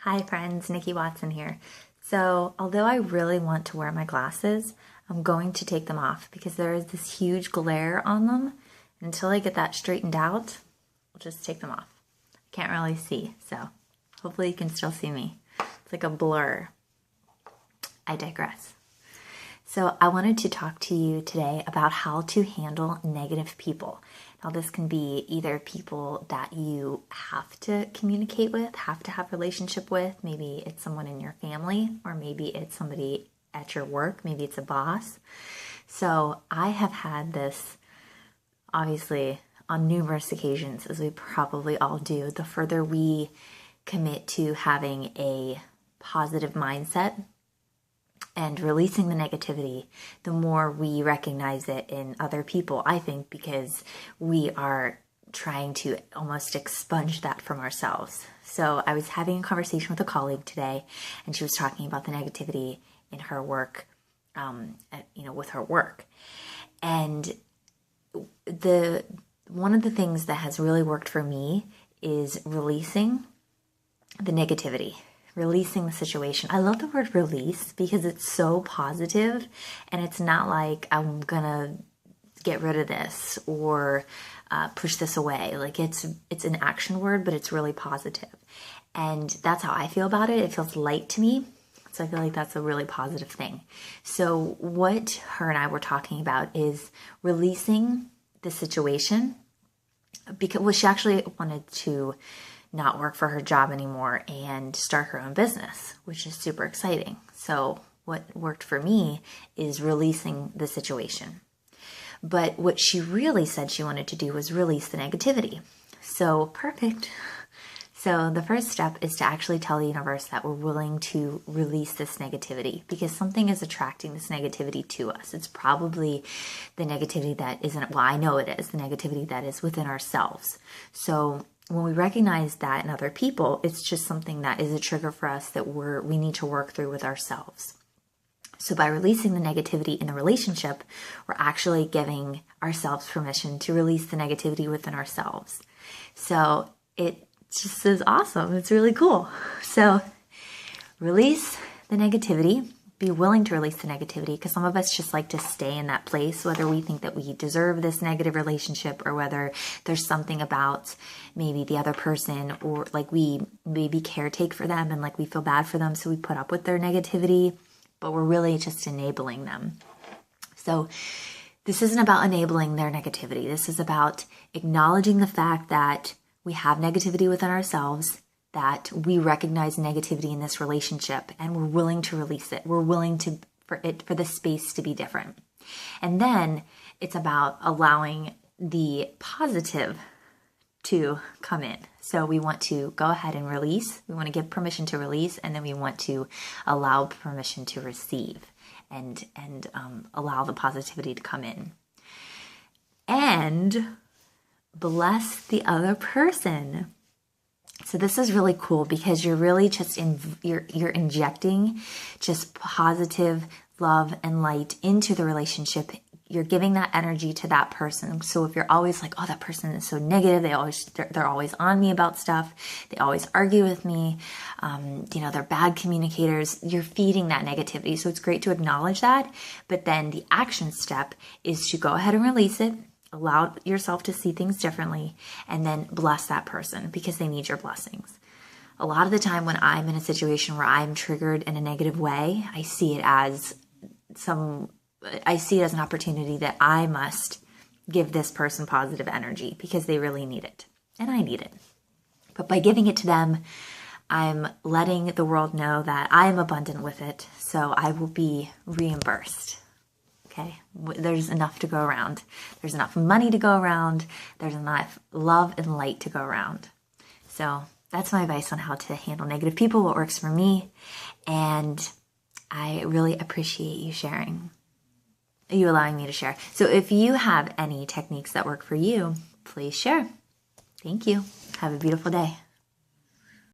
Hi friends, Nikki Watson here. So although I really want to wear my glasses, I'm going to take them off because there is this huge glare on them. Until I get that straightened out, I'll just take them off. I can't really see, so hopefully you can still see me. It's like a blur. I digress. So I wanted to talk to you today about how to handle negative people. Now this can be either people that you have to communicate with, have to have a relationship with. Maybe it's someone in your family, or maybe it's somebody at your work. Maybe it's a boss. So I have had this, obviously, on numerous occasions, as we probably all do. The further we commit to having a positive mindset and releasing the negativity, the more we recognize it in other people, I think, because we are trying to almost expunge that from ourselves. So I was having a conversation with a colleague today, and she was talking about the negativity in her work, with her work. And one of the things that has really worked for me is releasing the negativity. Releasing the situation. I love the word release because it's so positive, and it's not like I'm gonna get rid of this or push this away. Like it's an action word, but it's really positive. And that's how I feel about it. It feels light to me. So I feel like that's a really positive thing. So what her and I were talking about is releasing the situation, because she actually wanted to not work for her job anymore and start her own business, which is super exciting. So what worked for me is releasing the situation. But what she really said she wanted to do was release the negativity. So perfect. So the first step is to actually tell the universe that we're willing to release this negativity, because something is attracting this negativity to us. It's probably the negativity that isn't, well, I know it is, the negativity that is within ourselves. So when we recognize that in other people, it's just something that is a trigger for us that we need to work through with ourselves. So by releasing the negativity in the relationship, we're actually giving ourselves permission to release the negativity within ourselves. So it just is awesome. It's really cool. So release the negativity. Be willing to release the negativity, because some of us just like to stay in that place, whether we think that we deserve this negative relationship or whether there's something about maybe the other person, or like we maybe caretake for them and like we feel bad for them, so we put up with their negativity, but we're really just enabling them. So this isn't about enabling their negativity. This is about acknowledging the fact that we have negativity within ourselves, that we recognize negativity in this relationship, and we're willing to release it. We're willing for the space to be different. And then it's about allowing the positive to come in. So we want to go ahead and release. We want to give permission to release, and then we want to allow permission to receive and allow the positivity to come in. And bless the other person. So this is really cool because you're really just you're injecting just positive love and light into the relationship. You're giving that energy to that person. So if you're always like, oh, that person is so negative, they're always on me about stuff, they always argue with me, they're bad communicators, you're feeding that negativity. So it's great to acknowledge that, but then the action step is to go ahead and release it. Allow yourself to see things differently, and then bless that person because they need your blessings. A lot of the time when I'm in a situation where I'm triggered in a negative way, I see it as an opportunity that I must give this person positive energy because they really need it and I need it. But by giving it to them, I'm letting the world know that I am abundant with it, so I will be reimbursed. Okay, there's enough to go around. There's enough money to go around. There's enough love and light to go around. So that's my advice on how to handle negative people, what works for me. And I really appreciate you allowing me to share. So if you have any techniques that work for you, please share. Thank you. Have a beautiful day.